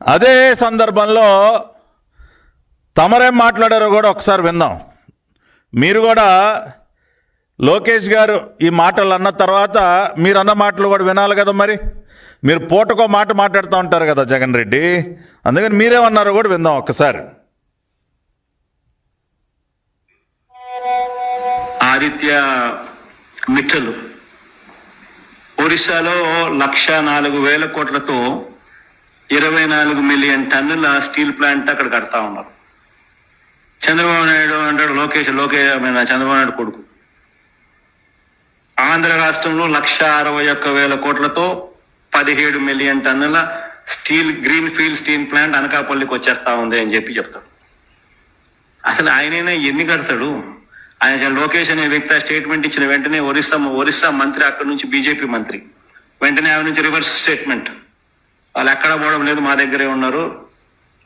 అదే సందర్భంలో తమరేం మాట్లాడారో కూడా ఒకసారి విందాం. మీరు కూడా లోకేష్ గారు ఈ మాటలు అన్న తర్వాత మీరు అన్న మాటలు కూడా వినాలి కదా. మరి మీరు పూటకో మాట మాట్లాడుతూ ఉంటారు కదా జగన్ రెడ్డి, అందుకని మీరేమన్నారో కూడా విందాం ఒక్కసారి. ఆదిత్య మిట్టలు ఒరిస్సాలో 1,04,000 కోట్లతో 24 మిలియన్ టన్నుల స్టీల్ ప్లాంట్ అక్కడ కడతా ఉన్నారు. చంద్రబాబు నాయుడు అంటాడు, లోకేష్ చంద్రబాబు నాయుడు కొడుకు. ఆంధ్ర రాష్ట్రంలో 1,61,000 కోట్లతో 17 మిలియన్ టన్నుల గ్రీన్ ఫీల్డ్ స్టీల్ ప్లాంట్ అనకాపల్లికి వచ్చేస్తా ఉంది అని చెప్పి చెప్తాడు. అసలు ఆయనైనా ఎన్ని కడతాడు? ఆయన లోకేష్ అనే వ్యక్తి స్టేట్మెంట్ ఇచ్చిన వెంటనే ఒరిస్సా మంత్రి, అక్కడి నుంచి బీజేపీ మంత్రి, వెంటనే ఆయన నుంచి రివర్స్ స్టేట్మెంట్, వాళ్ళు ఎక్కడ పోవడం లేదు, మా దగ్గరే ఉన్నారు,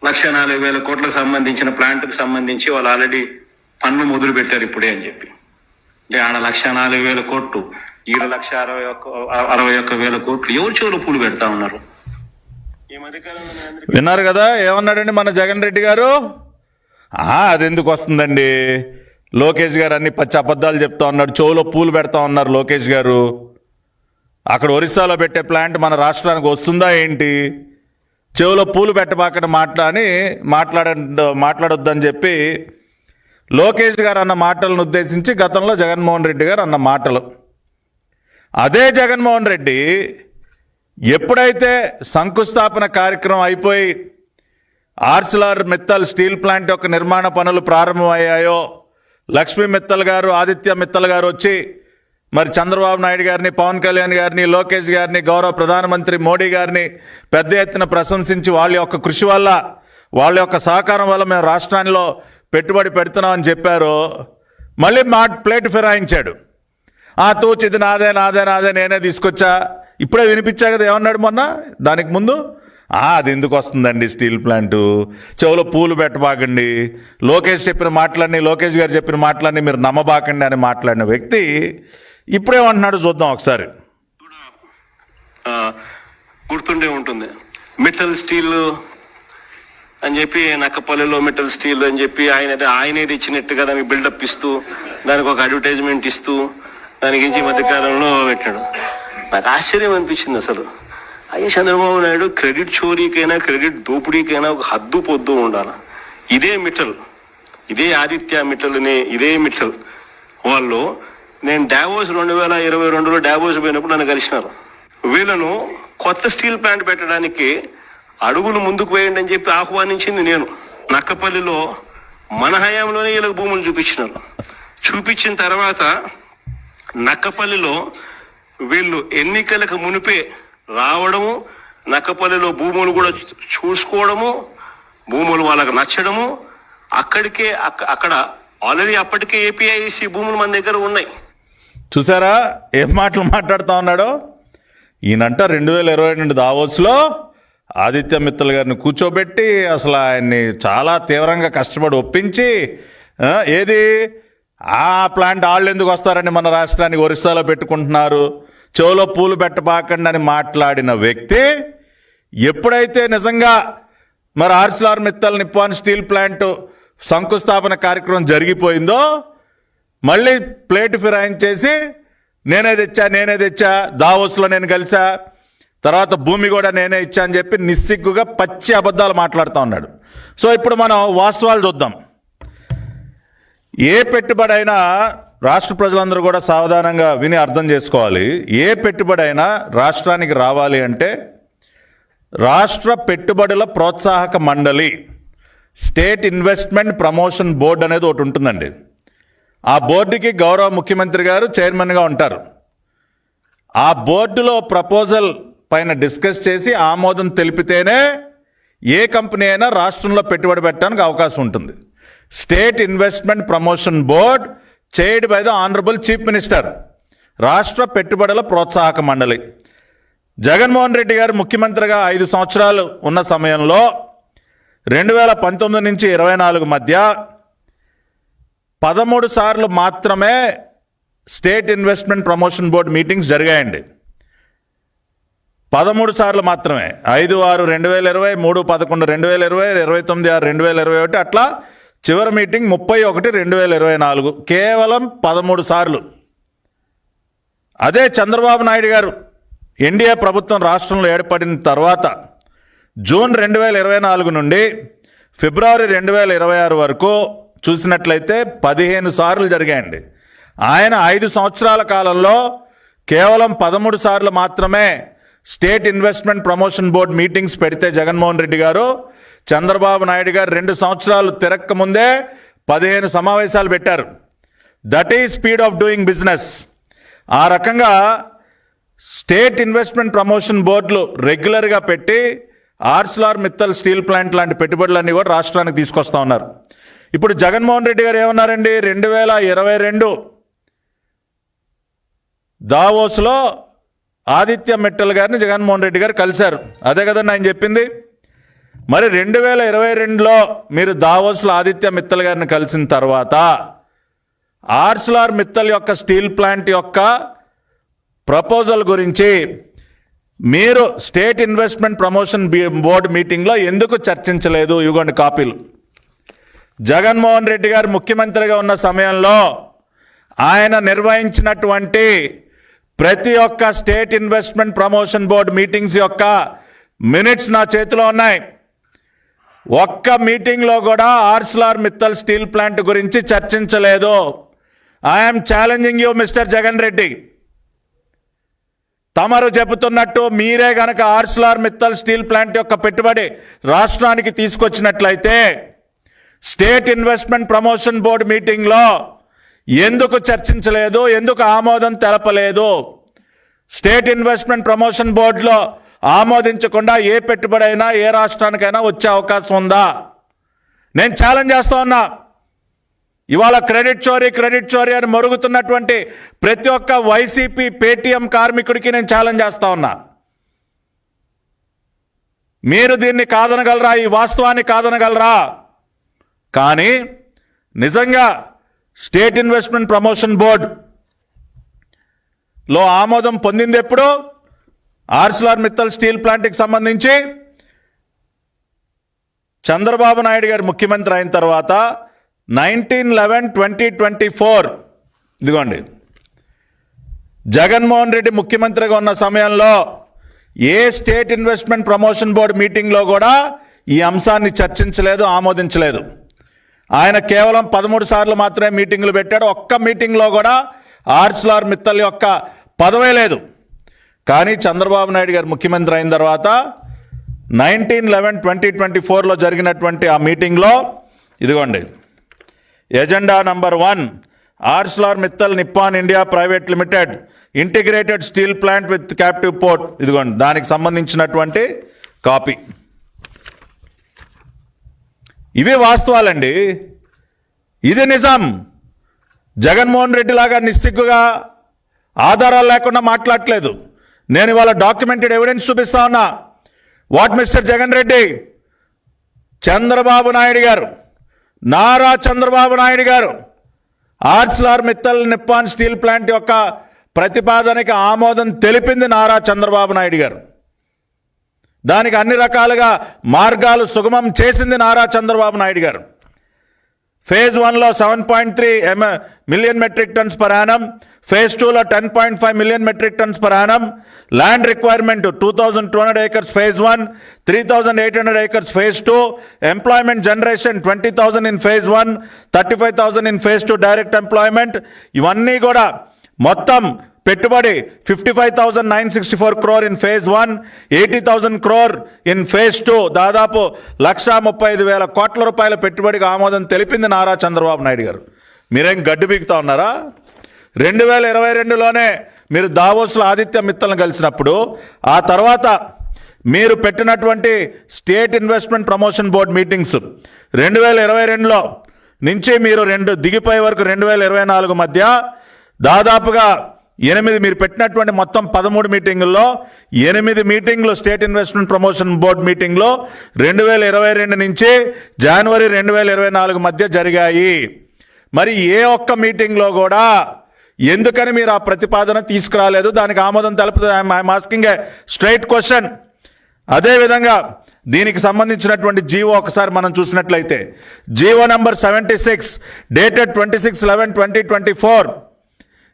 1,04,000 కోట్లకు సంబంధించిన ప్లాంట్కి సంబంధించి వాళ్ళు ఆల్రెడీ పన్ను మొదలు పెట్టారు ఇప్పుడే అని చెప్పి. అంటే ఆడ 1,04,000 కోట్లు, ఈడ 1,61,000 కోట్లు ఎవరు చెవులు పూలు పెడతా ఉన్నారు. ఈ మధ్యకాలంలో విన్నారు కదా ఏమన్నాడండి మన జగన్ రెడ్డి గారు. అది ఎందుకు వస్తుందండి, లోకేష్ గారు అన్ని పచ్చి అబద్ధాలు చెప్తా ఉన్నాడు, చెవులో పూలు పెడతా ఉన్నారు లోకేష్ గారు. అక్కడ ఒరిస్సాలో పెట్టే ప్లాంట్ మన రాష్ట్రానికి వస్తుందా ఏంటి? చెవులో పూలు పెట్టబాకని మాట్లాడొద్దని చెప్పి లోకేష్ గారు అన్న మాటలను ఉద్దేశించి గతంలో జగన్మోహన్ రెడ్డి గారు అన్న మాటలు. అదే జగన్మోహన్ రెడ్డి ఎప్పుడైతే శంకుస్థాపన కార్యక్రమం అయిపోయి ఆర్సిలార్ మిత్తల్ స్టీల్ ప్లాంట్ యొక్క నిర్మాణ పనులు ప్రారంభమయ్యాయో, లక్ష్మీ మిత్తల్ గారు, ఆదిత్య మిత్తల్ గారు వచ్చి మరి చంద్రబాబు నాయుడు గారిని, పవన్ కళ్యాణ్ గారిని, లోకేష్ గారిని, గౌరవ ప్రధానమంత్రి మోడీ గారిని పెద్ద ఎత్తున ప్రశంసించి వాళ్ళ యొక్క కృషి వల్ల, వాళ్ళ యొక్క సహకారం వల్ల మేము రాష్ట్రాల్లో పెట్టుబడి పెడుతున్నామని చెప్పారు. మళ్ళీ ప్లేట్ ఫిరాయించాడు. తూచి ఇది నాదే నాదే నాదే నేనే తీసుకొచ్చా. ఇప్పుడే వినిపించా కదా ఏమన్నాడు మొన్న, దానికి ముందు అది ఎందుకు వస్తుందండి స్టీల్ ప్లాంటు, చెవులో పూలు పెట్టబాకండి, లోకేష్ గారు చెప్పిన మాటలన్నీ మీరు నమ్మబాకండి అని మాట్లాడిన వ్యక్తి ఇప్పుడేమంటున్నాడు చూద్దాం ఒకసారి. గుర్తుండే ఉంటుంది, మెటల్ స్టీల్ అని చెప్పి నక్కపల్లిలో మెటల్ స్టీల్ అని చెప్పి ఆయనేది ఇచ్చినట్టుగా దానికి బిల్డప్ ఇస్తూ, దానికి ఒక అడ్వర్టైజ్మెంట్ ఇస్తూ దానికి ఈ మధ్యకాలంలో పెట్టాడు. నాకు ఆశ్చర్యం అనిపించింది అసలు. అయ్యే చంద్రబాబు నాయుడు క్రెడిట్ చోరీకైనా క్రెడిట్ దోపిడీకైనా ఒక హద్దు పొద్దు ఉండాలి. ఇదే మిట్టల్, ఇదే ఆదిత్య మిట్టల్ ఇదే మిట్టల్ వాళ్ళు, నేను డావోస్ 2022లో డావోస్ పోయినప్పుడు నన్ను కలిసినారు. వీళ్ళను కొత్త స్టీల్ ప్లాంట్ పెట్టడానికి అడుగులు ముందుకు వేయండి అని చెప్పి ఆహ్వానించింది నేను. నక్కపల్లిలో మన హయాంలోనే వీళ్ళకి భూములు చూపించిన తర్వాత నక్కపల్లిలో వీళ్ళు ఎన్నికలకు మునిపే రావడము, నక్కపల్లిలో భూములు కూడా చూసుకోవడము, భూములు వాళ్ళకు నచ్చడము, అక్కడ ఆల్రెడీ అప్పటికే ఏపీఐసి భూములు మన దగ్గర ఉన్నాయి. చూసారా ఏం మాటలు మాట్లాడుతూ ఉన్నాడో ఈయనంట. 2022 దావోస్లో ఆదిత్య మిత్తల్ గారిని కూర్చోబెట్టి అసలు ఆయన్ని చాలా తీవ్రంగా కష్టపడి ఒప్పించి ఏది ప్లాంట్ వాళ్ళు ఎందుకు వస్తారని మన రాష్ట్రానికి ఒరిస్సాలో పెట్టుకుంటున్నారు, చెవులో పూలు పెట్టబాకండి అని మాట్లాడిన వ్యక్తి ఎప్పుడైతే నిజంగా మరి Arcelor Mittal Nippon steel plant శంకుస్థాపన కార్యక్రమం జరిగిపోయిందో మళ్ళీ ప్లేట్ ఫిరాయించేసి నేనే తెచ్చా, దావోస్లో నేను కలిసా, తర్వాత భూమి కూడా నేనే ఇచ్చా అని చెప్పి నిస్సిగ్గుగా పచ్చి అబద్ధాలు మాట్లాడుతూ ఉన్నాడు. సో ఇప్పుడు మనం వాస్తవాలు చూద్దాం. ఏ పెట్టుబడి అయినా రాష్ట్ర ప్రజలందరూ కూడా సావధానంగా విని అర్థం చేసుకోవాలి. ఏ పెట్టుబడి అయినా రాష్ట్రానికి రావాలి అంటే రాష్ట్ర పెట్టుబడుల ప్రోత్సాహక మండలి, స్టేట్ ఇన్వెస్ట్మెంట్ ప్రమోషన్ బోర్డు అనేది ఒకటి ఉంటుందండి. ఆ బోర్డుకి గౌరవ ముఖ్యమంత్రి గారు చైర్మన్గా ఉంటారు. ఆ బోర్డులో ప్రపోజల్ పైన డిస్కస్ చేసి ఆమోదం తెలిపితేనే ఏ కంపెనీ అయినా రాష్ట్రంలో పెట్టుబడి పెట్టడానికి అవకాశం ఉంటుంది. State investment promotion board chaired by the honourable chief minister, రాష్ట్ర పెట్టుబడుల ప్రోత్సాహక మండలి. జగన్మోహన్ రెడ్డి గారు ముఖ్యమంత్రిగా 5 సంవత్సరాలు ఉన్న సమయంలో 2019 నుంచి 24 మధ్య 13 సార్లు మాత్రమే state investment promotion board meetings జరిగాయండి. 13 సార్లు మాత్రమే. 5/6/2020, 3/11/2020, 29/6/2021, అట్లా చివరి మీటింగ్ 30/1/2024, కేవలం 13 సార్లు. అదే చంద్రబాబు నాయుడు గారు ఎన్డీఏ ప్రభుత్వం రాష్ట్రంలో ఏర్పడిన తర్వాత జూన్ 2024 నుండి ఫిబ్రవరి 2026 వరకు చూసినట్లయితే 15 సార్లు జరిగాయండి. ఆయన 5 సంవత్సరాల కాలంలో కేవలం 13 సార్లు మాత్రమే state investment promotion board meetings పెడితే జగన్మోహన్ రెడ్డి గారు, చంద్రబాబు నాయుడు గారు 2 సంవత్సరాలు తిరక్క ముందే 15 సమావేశాలు పెట్టారు. That is speed of doing business. ఆ రకంగా స్టేట్ ఇన్వెస్ట్మెంట్ ప్రమోషన్ బోర్డులు రెగ్యులర్గా పెట్టి ఆర్సిలార్ మిత్తల్ స్టీల్ ప్లాంట్ లాంటి పెట్టుబడులన్నీ కూడా రాష్ట్రానికి తీసుకొస్తా ఉన్నారు. ఇప్పుడు జగన్మోహన్ రెడ్డి గారు ఏమన్నారండి, 2022 దావోస్లో ఆదిత్య మిట్టల్ గారిని జగన్మోహన్ రెడ్డి గారు కలిశారు. అదే కదండి ఆయన చెప్పింది. మరి 2022లో మీరు దావోస్లో ఆదిత్య మిత్తల్ గారిని కలిసిన తర్వాత ఆర్సిలార్ మిత్తల్ యొక్క స్టీల్ ప్లాంట్ యొక్క ప్రపోజల్ గురించి మీరు స్టేట్ ఇన్వెస్ట్మెంట్ ప్రమోషన్ బోర్డు మీటింగ్లో ఎందుకు చర్చించలేదు? ఇవ్వండి కాపీలు. జగన్మోహన్ రెడ్డి గారు ముఖ్యమంత్రిగా ఉన్న సమయంలో ఆయన నిర్వహించినటువంటి ప్రతి ఒక్క state investment promotion board meetings యొక్క మినిట్స్ నా చేతిలో ఉన్నాయి. ఒక్క మీటింగ్లో కూడా ఆర్సిలార్ మిత్తల్ స్టీల్ ప్లాంట్ గురించి చర్చించలేదు. I'm challenging you mister Jagan Reddy. తమరు చెబుతున్నట్టు మీరే గనక ఆర్సిలార్ మిత్తల్ స్టీల్ ప్లాంట్ యొక్క పెట్టుబడి రాష్ట్రానికి తీసుకొచ్చినట్లయితే స్టేట్ ఇన్వెస్ట్మెంట్ ప్రమోషన్ బోర్డు మీటింగ్లో ఎందుకు చర్చించలేదు? ఎందుకు ఆమోదం తెలపలేదు? స్టేట్ ఇన్వెస్ట్మెంట్ ప్రమోషన్ బోర్డులో ఆమోదించకుండా ఏ పెట్టుబడి అయినా ఏ రాష్ట్రానికైనా వచ్చే అవకాశం ఉందా? నేను ఛాలెంజ్ చేస్తా ఉన్నా. ఇవాళ క్రెడిట్ చోరీ అని మరుగుతున్నటువంటి ప్రతి ఒక్క వైసీపీ పేటీఎం కార్మికుడికి నేను ఛాలెంజ్ చేస్తా ఉన్నా. మీరు దీన్ని కాదనగలరా? ఈ వాస్తవాన్ని కాదనగలరా? కానీ నిజంగా స్టేట్ ఇన్వెస్ట్మెంట్ ప్రమోషన్ బోర్డులో ఆమోదం పొందింది ఎప్పుడు? ఆర్సిలార్ మిత్తల్ స్టీల్ ప్లాంట్కి సంబంధించి చంద్రబాబు నాయుడు గారు ముఖ్యమంత్రి అయిన తర్వాత 19/11/2024, ఇదిగోండి, జగన్మోహన్ రెడ్డి ముఖ్యమంత్రిగా ఉన్న సమయంలో ఏ స్టేట్ ఇన్వెస్ట్మెంట్ ప్రమోషన్ బోర్డు మీటింగ్లో కూడా ఈ అంశాన్ని చర్చించలేదు, ఆమోదించలేదు. ఆయన కేవలం 13 సార్లు మాత్రమే మీటింగులు పెట్టాడు. ఒక్క మీటింగ్లో కూడా ఆర్సిలార్ మిత్తల్ యొక్క పదవే లేదు. కానీ చంద్రబాబు నాయుడు గారు ముఖ్యమంత్రి అయిన తర్వాత 19/11/2024లో జరిగినటువంటి ఆ మీటింగ్లో ఇదిగోండి, agenda number 1, Arcelor Mittal Nippon India private limited integrated steel plant with captive port, ఇదిగోండి దానికి సంబంధించినటువంటి కాపీ. ఇవి వాస్తవాలండి. ఇది నిజం. జగన్మోహన్ రెడ్డి లాగా నిస్సిగ్గుగా ఆధారాలు లేకుండా మాట్లాడట్లేదు. నేను ఇవాళ డాక్యుమెంటెడ్ ఎవిడెన్స్ చూపిస్తా ఉన్నా. వాట్ మిస్టర్ జగన్ రెడ్డి, చంద్రబాబు నాయుడు గారు, నారా చంద్రబాబు నాయుడు గారు Arcelor Mittal Nippon steel plant యొక్క ప్రతిపాదనకి ఆమోదం తెలిపింది నారా చంద్రబాబు నాయుడు గారు. దానికి అన్ని రకాలుగా మార్గాలు సుగమం చేసింది నారా చంద్రబాబు నాయుడు గారు. ఫేజ్ 1లో 7.3 million metric tons per annum, phase 2లో 10.5 million metric tons per annum, land requirement 2200 acres phase 1, 3800 acres phase 2, employment generation 20,000 in phase 1, 35,000 in phase 2 direct employment. ఇవన్నీ కూడా మొత్తం పెట్టుబడి 55,964 crore in phase 1, 80,000 crore in phase 2, దాదాపు 1,35,000 కోట్ల రూపాయల పెట్టుబడికి ఆమోదం తెలిపింది నారా చంద్రబాబు నాయుడు గారు. మీరేం గడ్డి బీగుతా ఉన్నారా? 2022లోనే మీరు దావోస్లో ఆదిత్య మిత్తల్ని కలిసినప్పుడు, ఆ తర్వాత మీరు పెట్టినటువంటి state investment promotion board meetings 2022లో నుంచి మీరు దిగిపోయే వరకు 2024 మధ్య దాదాపుగా 8 మీరు పెట్టినటువంటి మొత్తం 13 మీటింగుల్లో 8 మీటింగ్లు స్టేట్ ఇన్వెస్ట్మెంట్ ప్రమోషన్ బోర్డ్ మీటింగ్లో 2022 నుంచి జనవరి 2024 మధ్య జరిగాయి. మరి ఏ ఒక్క మీటింగ్లో కూడా ఎందుకని మీరు ఆ ప్రతిపాదన తీసుకురాలేదు? దానికి ఆమోదం తెలుపుతుంది. I'm asking a straight question. అదేవిధంగా దీనికి సంబంధించినటువంటి జీవో ఒకసారి మనం చూసినట్లయితే GO number 76 dated 26/11/2024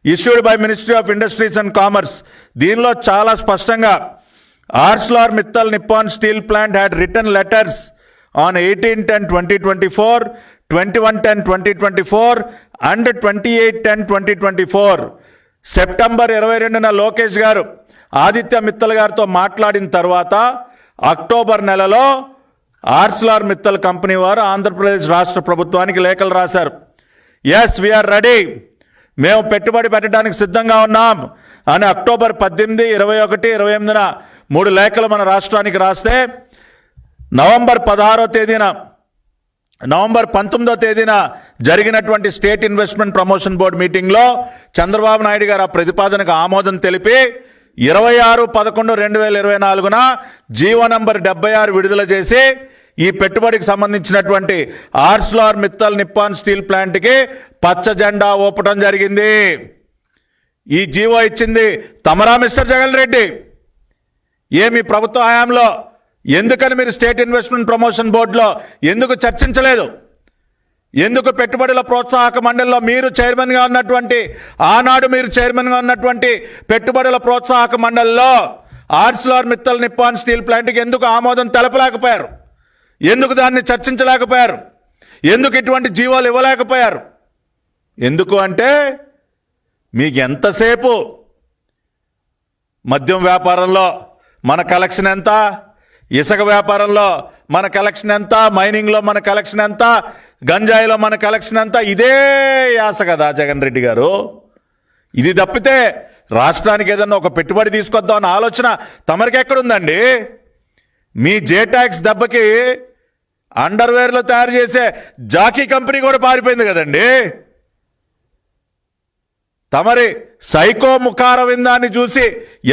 issued by ministry of industries and commerce. దీనిలో చాలా స్పష్టంగా Arcelor Mittal Nippon steel plant had return letters on 18/10/2024, 21/10/2024 and 28/10/2024. September 22న లోకేష్ గారు ఆదిత్య మిత్తల్ గారితో మాట్లాడిన తర్వాత అక్టోబర్ నెలలో ఆర్స్లార్ మిత్తల్ కంపెనీ వారు ఆంధ్రప్రదేశ్ రాష్ట్ర ప్రభుత్వానికి లేఖలు రాశారు. ఎస్ వీఆర్ రెడీ, మేము పెట్టుబడి పెట్టడానికి సిద్ధంగా ఉన్నాం అని అక్టోబర్ 18, 21, 28న 3 లేఖలు మన రాష్ట్రానికి రాస్తే నవంబర్ 19వ తేదీన జరిగినటువంటి స్టేట్ ఇన్వెస్ట్మెంట్ ప్రమోషన్ బోర్డు మీటింగ్లో చంద్రబాబు నాయుడు గారు ఆ ప్రతిపాదనకు ఆమోదం తెలిపి 26/11/2024న జీవో నంబర్ 76 విడుదల చేసి ఈ పెట్టుబడికి సంబంధించినటువంటి ఆర్స్లార్ మిత్తల్ నిప్పాన్ స్టీల్ ప్లాంట్కి పచ్చ జెండా ఊపటం జరిగింది. ఈ జీవో ఇచ్చింది తమరా మిస్టర్ జగన్ రెడ్డి? ఏమి ప్రభుత్వ హయాంలో ఎందుకని మీరు స్టేట్ ఇన్వెస్ట్మెంట్ ప్రమోషన్ బోర్డులో ఎందుకు చర్చించలేదు? ఎందుకు పెట్టుబడుల ప్రోత్సాహక మండలిలో మీరు చైర్మన్గా ఉన్నటువంటి ఆనాడు మీరు చైర్మన్గా ఉన్నటువంటి పెట్టుబడుల ప్రోత్సాహక మండలిలో ఆర్స్లార్ మిత్తల్ నిప్పాన్ స్టీల్ ప్లాంట్కి ఎందుకు ఆమోదం తెలపలేకపోయారు? ఎందుకు దాన్ని చర్చించలేకపోయారు? ఎందుకు ఇటువంటి జీవోలు ఇవ్వలేకపోయారు? ఎందుకు అంటే మీకు ఎంతసేపు మద్యం వ్యాపారంలో మన కలెక్షన్ ఎంత, ఇసుక వ్యాపారంలో మన కలెక్షన్ ఎంత, మైనింగ్లో మన కలెక్షన్ ఎంత, గంజాయిలో మన కలెక్షన్ ఎంత, ఇదే యాస కదా జగన్ రెడ్డి గారు. ఇది తప్పితే రాష్ట్రానికి ఏదన్నా ఒక పెట్టుబడి తీసుకొద్దాం అన్న ఆలోచన తమరికి ఎక్కడుందండి? మీ జే ట్యాక్స్ దెబ్బకి అండర్వేర్లు తయారు చేసే జాకీ కంపెనీ కూడా పారిపోయింది కదండి. తమరి సైకో ముఖార విందాన్ని చూసి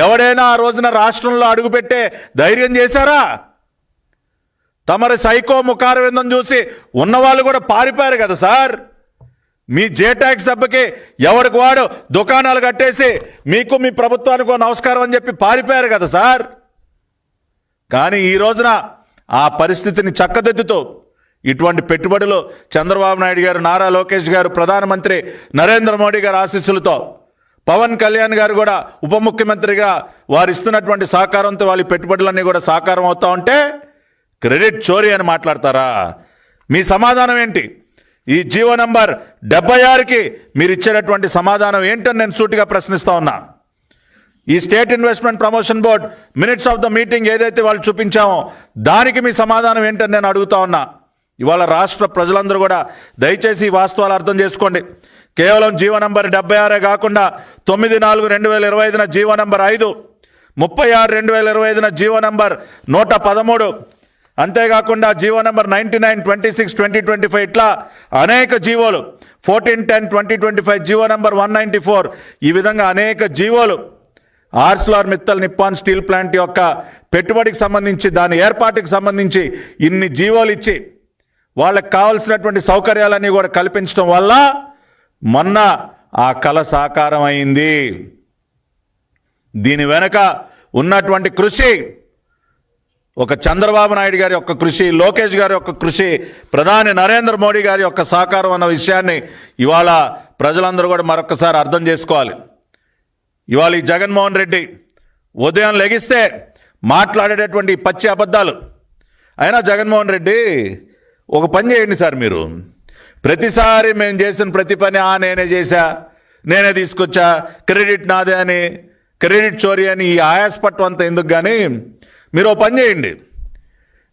ఎవడైనా ఆ రోజున రాష్ట్రంలో అడుగుపెట్టే ధైర్యం చేశారా? తమరి సైకో ముఖార విందం చూసి ఉన్నవాళ్ళు కూడా పారిపోయారు కదా సార్. మీ జే ట్యాక్స్ దెబ్బకి ఎవరికి వాడు దుకాణాలు కట్టేసి మీకు మీ ప్రభుత్వానికి నమస్కారం అని చెప్పి పారిపోయారు కదా సార్. కానీ ఈ రోజున ఆ పరిస్థితిని చక్కదిద్దుతూ ఇటువంటి పెట్టుబడులు చంద్రబాబు నాయుడు గారు, నారా లోకేష్ గారు, ప్రధానమంత్రి నరేంద్ర మోడీ గారి ఆశీస్సులతో, పవన్ కళ్యాణ్ గారు కూడా ఉప ముఖ్యమంత్రిగా వారు ఇస్తున్నటువంటి సహకారంతో వాళ్ళ పెట్టుబడులన్నీ కూడా సాకారం అవుతా ఉంటే క్రెడిట్ చోరీ అని మాట్లాడతారా? మీ సమాధానం ఏంటి? ఈ జీవో నంబర్ 76కి మీరు ఇచ్చేటటువంటి సమాధానం ఏంటని నేను సూటిగా ప్రశ్నిస్తా ఉన్నా. ఈ state investment promotion board minutes of the meeting ఏదైతే వాళ్ళు చూపించామో దానికి మీ సమాధానం ఏంటని నేను అడుగుతా ఉన్నా. ఇవాళ రాష్ట్ర ప్రజలందరూ కూడా దయచేసి ఈ వాస్తవాలు అర్థం చేసుకోండి. కేవలం జీవో నంబర్ 76 కాకుండా 9/4/2025న జీవో నంబర్ 5, 36/2025న జీవో నంబర్ 113, అంతేకాకుండా జీవో నంబర్ 99/26/2025 ఇట్లా అనేక జీవోలు, 14/10/2025 జీవో నంబర్ 194, ఈ విధంగా అనేక జీవోలు ఆర్స్లార్ మిత్తల్ నిప్పాన్ స్టీల్ ప్లాంట్ యొక్క పెట్టుబడికి సంబంధించి, దాని ఏర్పాటుకి సంబంధించి ఇన్ని జీవోలు ఇచ్చి వాళ్ళకి కావాల్సినటువంటి సౌకర్యాలన్నీ కూడా కల్పించడం వల్ల మొన్న ఆ కళ సాకారం అయింది. దీని వెనక ఉన్నటువంటి కృషి ఒక చంద్రబాబు నాయుడు గారి యొక్క కృషి, లోకేష్ గారి యొక్క కృషి, ప్రధాని నరేంద్ర మోడీ గారి యొక్క సహకారం అన్న విషయాన్ని ఇవాళ ప్రజలందరూ కూడా మరొకసారి అర్థం చేసుకోవాలి. ఇవాళ ఈ జగన్మోహన్ రెడ్డి ఉదయం లెగిస్తే మాట్లాడేటటువంటి పచ్చి అబద్ధాలు. అయినా జగన్మోహన్ రెడ్డి ఒక పని చేయండి సార్, మీరు ప్రతిసారి మేము చేసిన ప్రతి పని నేనే చేశా, నేనే తీసుకొచ్చా, క్రెడిట్ నాదే అని, క్రెడిట్ చోరీ అని ఈ ఆయాసపట్టం అంతా ఎందుకు? కానీ మీరు ఓ పని చేయండి,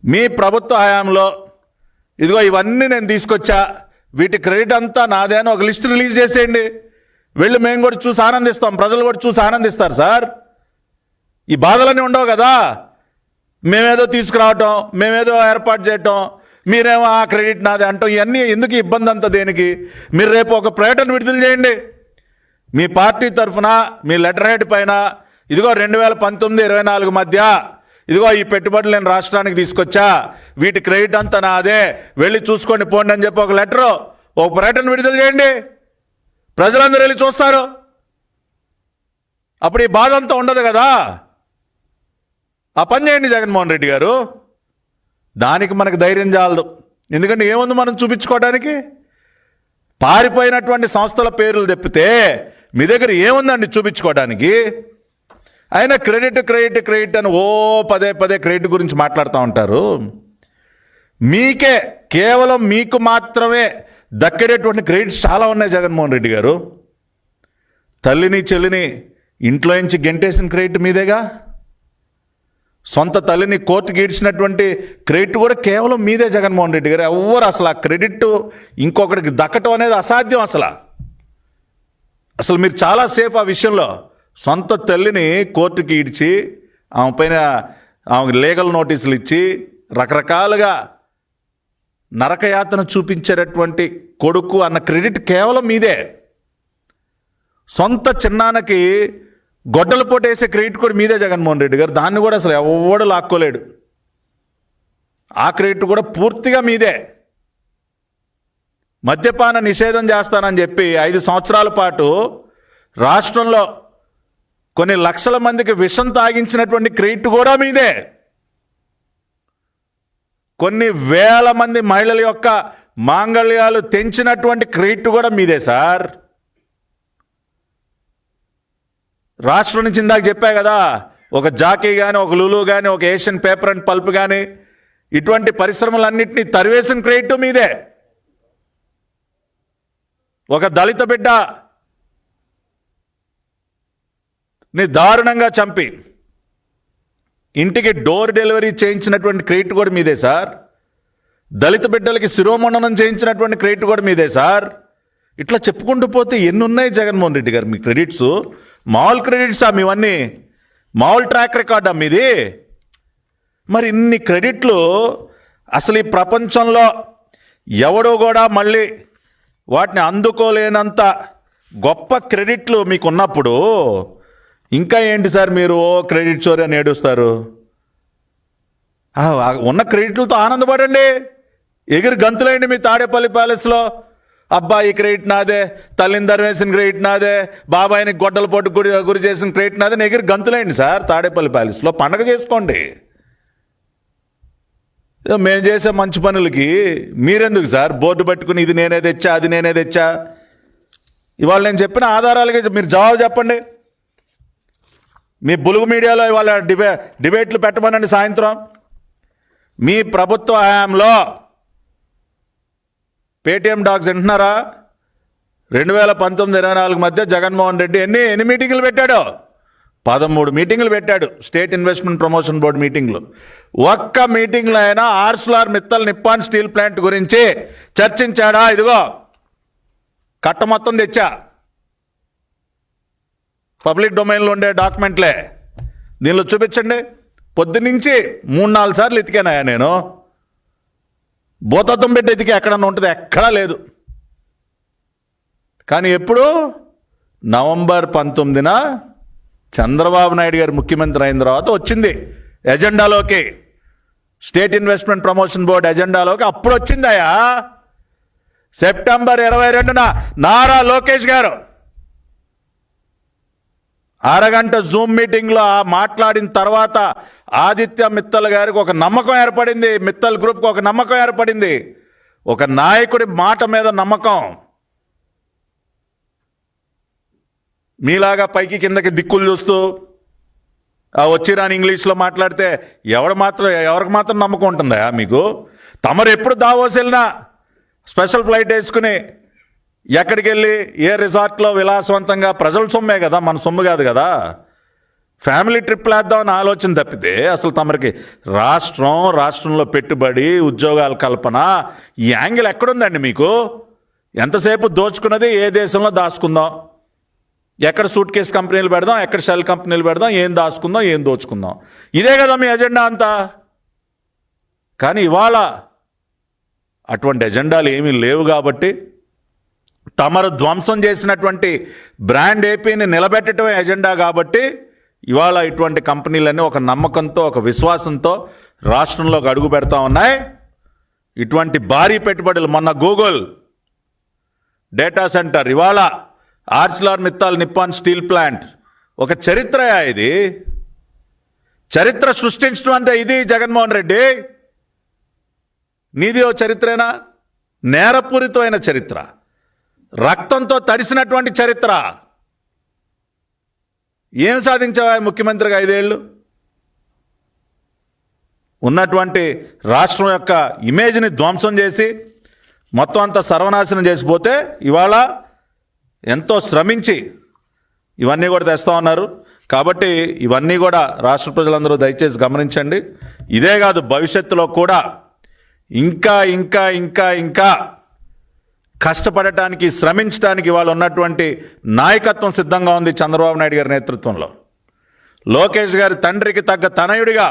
మీ ప్రభుత్వ హయాంలో ఇదిగో ఇవన్నీ నేను తీసుకొచ్చా, వీటి క్రెడిట్ అంతా నాదే అని ఒక లిస్ట్ రిలీజ్ చేసేయండి. వెళ్ళి మేము కూడా చూసి ఆనందిస్తాం, ప్రజలు కూడా చూసి ఆనందిస్తారు సార్. ఈ బాధలన్నీ ఉండవు కదా. మేమేదో తీసుకురావటం, మేమేదో ఏర్పాటు చేయటం, మీరేమో ఆ క్రెడిట్ నాదే అంటాం, ఇవన్నీ ఎందుకు ఇబ్బంది అంతా దేనికి? మీరు రేపు ఒక ప్రకటన విడుదల చేయండి మీ పార్టీ తరఫున, మీ లెటర్ హెడ్ పైన, ఇదిగో 2019-24 మధ్య ఇదిగో ఈ పెట్టుబడులు నేను రాష్ట్రానికి తీసుకొచ్చా, వీటి క్రెడిట్ అంతా నాదే, వెళ్ళి చూసుకోండి పోండి అని చెప్పి ఒక లెటరు, ఒక ప్రకటన విడుదల చేయండి. ప్రజలందరూ వెళ్ళి చూస్తారు. అప్పుడు ఈ బాధ అంతా ఉండదు కదా. ఆ పని చేయండి జగన్మోహన్ రెడ్డి గారు. దానికి మనకు ధైర్యం చాలదు. ఎందుకంటే ఏముంది మనం చూపించుకోవడానికి? పారిపోయినటువంటి సంస్థల పేర్లు తెప్పితే మీ దగ్గర ఏముందండి చూపించుకోవడానికి? అయినా క్రెడిట్ అని పదే పదే క్రెడిట్ గురించి మాట్లాడుతూ ఉంటారు. మీకే, కేవలం మీకు మాత్రమే దక్కేటటువంటి క్రెడిట్స్ చాలా ఉన్నాయి జగన్మోహన్ రెడ్డి గారు. తల్లిని చెల్లిని ఇంట్లో నుంచి గెంటేసిన క్రెడిట్ మీదేగా. సొంత తల్లిని కోర్టుకి ఈడ్చినటువంటి క్రెడిట్ కూడా కేవలం మీదే జగన్మోహన్ రెడ్డి గారు. ఎవ్వరు అసలు ఆ క్రెడిట్ ఇంకొకరికి దక్కటం అనేది అసాధ్యం. అసలు మీరు చాలా సేఫ్ ఆ విషయంలో. సొంత తల్లిని కోర్టుకి ఈడ్చి ఆమె పైన ఆమెకు లీగల్ నోటీసులు ఇచ్చి రకరకాలుగా నరకయాతన చూపించేటటువంటి కొడుకు అన్న క్రెడిట్ కేవలం మీదే. సొంత చిన్నాన్నకి గొడ్డల పోటేసే క్రెడిట్ కూడా మీదే జగన్మోహన్ రెడ్డి గారు. దాన్ని కూడా అసలు ఎవడు లాక్కోలేడు. ఆ క్రెడిట్ కూడా పూర్తిగా మీదే. మద్యపాన నిషేధం చేస్తానని చెప్పి 5 సంవత్సరాల పాటు రాష్ట్రంలో కొన్ని లక్షల మందికి విషం తాగించినటువంటి క్రెడిట్ కూడా మీదే. కొన్ని వేల మంది మహిళల యొక్క మాంగళ్యాలు తెంచినటువంటి క్రెడిట్ కూడా మీదే సార్. రాష్ట్రం నుంచి ఇందాక చెప్పా కదా, ఒక జాకీ కానీ, ఒక లులు కానీ, ఒక ఏషియన్ పేపర్ అండ్ పల్ప్ కానీ, ఇటువంటి పరిశ్రమలన్నింటినీ తరివేసిన క్రెడిట్ మీదే. ఒక దళిత బిడ్డ ని దారుణంగా చంపి ఇంటికి డోర్ డెలివరీ చేయించినటువంటి క్రెడిట్ కూడా మీదే సార్. దళిత బిడ్డలకి శిరోమండనం చేయించినటువంటి క్రెడిట్ కూడా మీదే సార్. ఇట్లా చెప్పుకుంటూ పోతే ఎన్ని ఉన్నాయి జగన్మోహన్ రెడ్డి గారు మీ క్రెడిట్స్? మామూలు క్రెడిట్సా మీవన్నీ? మామూలు ట్రాక్ రికార్డా మీది? మరి ఇన్ని క్రెడిట్లు అసలు ఈ ప్రపంచంలో ఎవడో కూడా మళ్ళీ వాటిని అందుకోలేనంత గొప్ప క్రెడిట్లు మీకున్నప్పుడు ఇంకా ఏంటి సార్ మీరు క్రెడిట్ చోరీ అని ఏడుస్తారు? ఉన్న క్రెడిట్లతో ఆనందపడండి, ఎగిరి గంతులేండి మీ తాడేపల్లి ప్యాలెస్లో. అబ్బా ఈ క్రెడిట్ నాదే, తల్లిని ధర్మేసిన క్రెడిట్ నాదే, బాబాయిని గొడ్డల పొట్టు గురి చేసిన క్రెడిట్ నాదే, ఎగిరి గంతులేండి సార్ తాడేపల్లి ప్యాలెస్లో. పండగ చేసుకోండి. మేము చేసే మంచి పనులకి మీరెందుకు సార్ బోర్డు పెట్టుకుని ఇది నేనే తెచ్చా, అది నేనే తెచ్చా? ఇవాళ నేను చెప్పిన ఆధారాలకి మీరు జవాబు చెప్పండి. మీ బులుగు మీడియాలో ఇవాళ డిబేట్లు పెట్టమనండి సాయంత్రం. మీ ప్రభుత్వ హయాంలో పేటీఎం డాగ్స్ వింటున్నారా? 2019-24 మధ్య జగన్మోహన్ రెడ్డి ఎన్ని మీటింగులు పెట్టాడు? 13 మీటింగులు పెట్టాడు. స్టేట్ ఇన్వెస్ట్మెంట్ ప్రమోషన్ బోర్డు మీటింగ్లు. ఒక్క మీటింగ్లో అయినా Arcelor Mittal Nippon steel plant గురించి చర్చించాడా? ఇదిగో కట్ట మొత్తం తెచ్చా, పబ్లిక్ డొమైన్లో ఉండే డాక్యుమెంట్లే. దీనిలో చూపించండి. పొద్దునుంచి 3-4 సార్లు ఎతికానయా నేను. భూతత్వం పెట్టి ఎతికి ఎక్కడన్నా ఉంటుంది, ఎక్కడా లేదు. కానీ ఎప్పుడు? నవంబర్ 19న చంద్రబాబు నాయుడు గారు ముఖ్యమంత్రి అయిన తర్వాత వచ్చింది ఎజెండాలోకి, స్టేట్ ఇన్వెస్ట్మెంట్ ప్రమోషన్ బోర్డు ఎజెండాలోకి. అప్పుడు వచ్చిందయా. సెప్టెంబర్ 22న నారా లోకేష్ గారు అరగంట జూమ్ మీటింగ్లో మాట్లాడిన తర్వాత ఆదిత్య మిత్తల్ గారికి ఒక నమ్మకం ఏర్పడింది. మిత్తల్ గ్రూప్కి ఒక నమ్మకం ఏర్పడింది. ఒక నాయకుడి మాట మీద నమ్మకం. మీలాగా పైకి కిందకి దిక్కులు చూస్తూ వచ్చిరాని ఇంగ్లీష్లో మాట్లాడితే ఎవరికి మాత్రం నమ్మకం ఉంటుందా మీకు? తమరు ఎప్పుడు దావోస్ వెళ్ళినా స్పెషల్ ఫ్లైట్ వేసుకుని ఎక్కడికి వెళ్ళి ఏ రిసార్ట్లో విలాసవంతంగా, ప్రజల సొమ్మే కదా, మన సొమ్ము కాదు కదా, ఫ్యామిలీ ట్రిప్లు వేద్దామని ఆలోచన తప్పితే అసలు తమరికి రాష్ట్రంలో పెట్టుబడి, ఉద్యోగాల కల్పన, ఈ యాంగిల్ ఎక్కడుందండి మీకు? ఎంతసేపు దోచుకున్నది ఏ దేశంలో దాచుకుందాం, ఎక్కడ సూట్ కేస్ కంపెనీలు పెడదాం, ఎక్కడ షెల్ కంపెనీలు పెడదాం, ఏం దాచుకుందాం, ఏం దోచుకుందాం, ఇదే కదా మీ ఎజెండా అంతా. కానీ ఇవాళ అటువంటి ఎజెండాలు ఏమీ లేవు కాబట్టి తమరు ధ్వంసం చేసినటువంటి బ్రాండ్ ఏపీని నిలబెట్టడమే ఎజెండా కాబట్టి ఇవాళ ఇటువంటి కంపెనీలన్నీ ఒక నమ్మకంతో, ఒక విశ్వాసంతో రాష్ట్రంలోకి అడుగు పెడతా ఉన్నాయి. ఇటువంటి భారీ పెట్టుబడులు, మొన్న గూగుల్ డేటా సెంటర్, ఇవాళ Arcelor Mittal Nippon steel plant, ఒక చరిత్రయా ఇది? చరిత్ర సృష్టించడం అంటే ఇది జగన్మోహన్ రెడ్డి. నీది ఓ చరిత్రేనా? నేరపూరితమైన చరిత్ర, రక్తంతో తడిసినటువంటి చరిత్ర. ఏం సాధించావా ముఖ్యమంత్రిగా 5 ఏళ్ళు? ఉన్నటువంటి రాష్ట్రం యొక్క ఇమేజ్ని ధ్వంసం చేసి మొత్తం అంతా సర్వనాశనం చేసిపోతే ఇవాళ ఎంతో శ్రమించి ఇవన్నీ కూడా తెస్తా ఉన్నారు. కాబట్టి ఇవన్నీ కూడా రాష్ట్ర ప్రజలందరూ దయచేసి గమనించండి. ఇదే కాదు, భవిష్యత్తులో కూడా ఇంకా ఇంకా ఇంకా ఇంకా కష్టపడటానికి, శ్రమించడానికి ఇవాళ ఉన్నటువంటి నాయకత్వం సిద్ధంగా ఉంది చంద్రబాబు నాయుడు గారి నేతృత్వంలో. లోకేష్ గారి తండ్రికి తగ్గ తనయుడిగా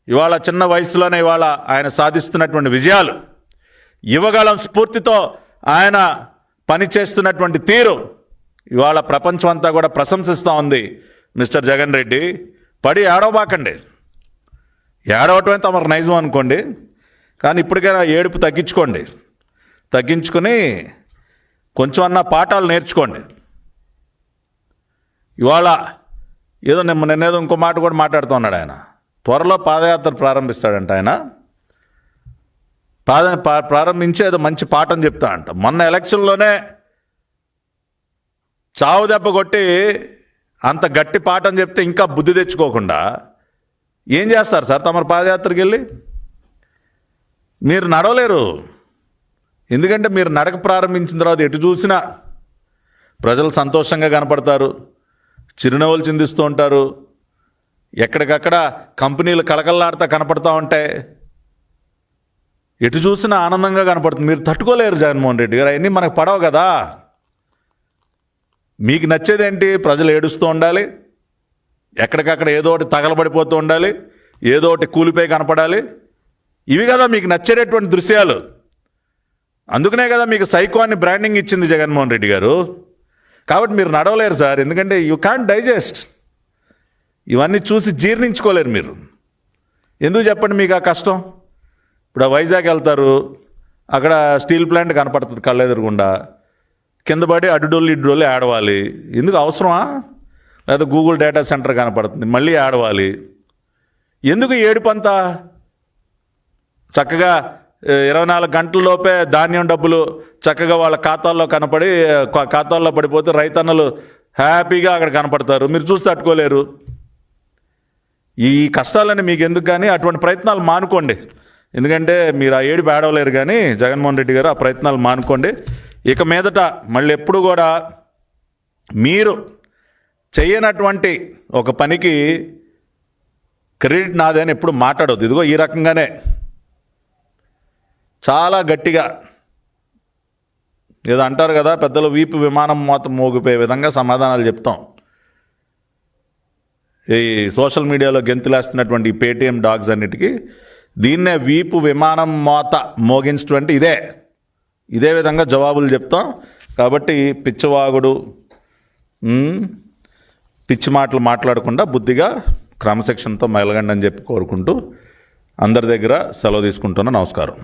ఇవాళ చిన్న వయసులోనే ఇవాళ ఆయన సాధిస్తున్నటువంటి విజయాలు, యువగళం స్ఫూర్తితో ఆయన పనిచేస్తున్నటువంటి తీరు ఇవాళ ప్రపంచం అంతా కూడా ప్రశంసిస్తూ ఉంది. మిస్టర్ జగన్ రెడ్డి, పడి ఏడవబాకండి. ఏడవటమే తమకు నైజం అనుకోండి, కానీ ఇప్పటికైనా ఏడుపు తగ్గించుకొని కొంచెం అన్న పాఠాలు నేర్చుకోండి. ఇవాళ ఏదో నిన్నేదో ఇంకో మాట కూడా మాట్లాడుతూ ఉన్నాడు ఆయన. త్వరలో పాదయాత్ర ప్రారంభిస్తాడంట ఆయన. ప్రారంభించి ఏదో మంచి పాఠం చెప్తా అంట. మొన్న ఎలక్షన్లోనే చావు దెబ్బ కొట్టి అంత గట్టి పాఠం చెప్తే ఇంకా బుద్ధి తెచ్చుకోకుండా ఏం చేస్తారు సార్ తమరు పాదయాత్రకి వెళ్ళి? మీరు నడవలేరు. ఎందుకంటే మీరు నడక ప్రారంభించిన తర్వాత ఎటు చూసినా ప్రజలు సంతోషంగా కనపడతారు, చిరునవ్వులు చిందిస్తూ ఉంటారు, ఎక్కడికక్కడ కంపెనీలు కళకళలాడుతూ కనపడతా ఉంటాయి, ఎటు చూసినా ఆనందంగా కనపడుతుంది. మీరు తట్టుకోలేరు జగన్మోహన్ రెడ్డి గారు. అవన్నీ మనకు పడవు కదా. మీకు నచ్చేదేంటి? ప్రజలు ఏడుస్తూ ఉండాలి, ఎక్కడికక్కడ ఏదో ఒకటి తగలబడిపోతూ ఉండాలి, ఏదో ఒకటి కూలిపోయి కనపడాలి. ఇవి కదా మీకు నచ్చేటటువంటి దృశ్యాలు. అందుకనే కదా మీకు సైకో అని బ్రాండింగ్ ఇచ్చింది జగన్మోహన్ రెడ్డి గారు. కాబట్టి మీరు నడవలేరు సార్, ఎందుకంటే యూ కాంట్ డైజెస్ట్. ఇవన్నీ చూసి జీర్ణించుకోలేరు మీరు. ఎందుకు చెప్పండి మీకు ఆ కష్టం? ఇప్పుడు వైజాగ్ వెళ్తారు, అక్కడ స్టీల్ ప్లాంట్ కనపడుతుంది కళ్ళెదురుగుండా, కింద పడి అడ్డుడోళ్ళు ఇడ్డోళ్ళు ఏడవాలి. ఎందుకు అవసరమా? లేదా గూగుల్ డేటా సెంటర్ కనపడుతుంది, మళ్ళీ ఏడవాలి. ఎందుకు ఏడుపంతా? చక్కగా 24 గంటలలోపే ధాన్యం డబ్బులు చక్కగా వాళ్ళ ఖాతాల్లో పడిపోతే రైతన్నలు హ్యాపీగా అక్కడ కనపడతారు. మీరు చూసి తట్టుకోలేరు. ఈ కష్టాలని మీకు ఎందుకు? కానీ అటువంటి ప్రయత్నాలు మానుకోండి. ఎందుకంటే మీరు ఆ ఏడుపు ఏడవలేరు. కానీ జగన్మోహన్ రెడ్డి గారు ఆ ప్రయత్నాలు మానుకోండి. ఇక మీదట మళ్ళీ ఎప్పుడు కూడా మీరు చేయనటువంటి ఒక పనికి క్రెడిట్ నాదే అని ఎప్పుడు మాట్లాడవద్దు. ఇదిగో ఈ రకంగానే చాలా గట్టిగా ఏదో అంటారు కదా పెద్దలు, వీపు విమానం మోత మోగిపోయే విధంగా సమాధానాలు చెప్తాం. ఈ సోషల్ మీడియాలో గెంతులేస్తున్నటువంటి ఈ పేటీఎం డాగ్స్ అన్నిటికీ దీన్నే వీపు విమానం మోత మోగించినటువంటి ఇదే విధంగా జవాబులు చెప్తాం. కాబట్టి పిచ్చివాగుడు, పిచ్చి మాటలు మాట్లాడకుండా బుద్ధిగా క్రమశిక్షణతో మెలగండి అని చెప్పి కోరుకుంటూ అందరి దగ్గర సెలవు తీసుకుంటున్నా. నమస్కారం.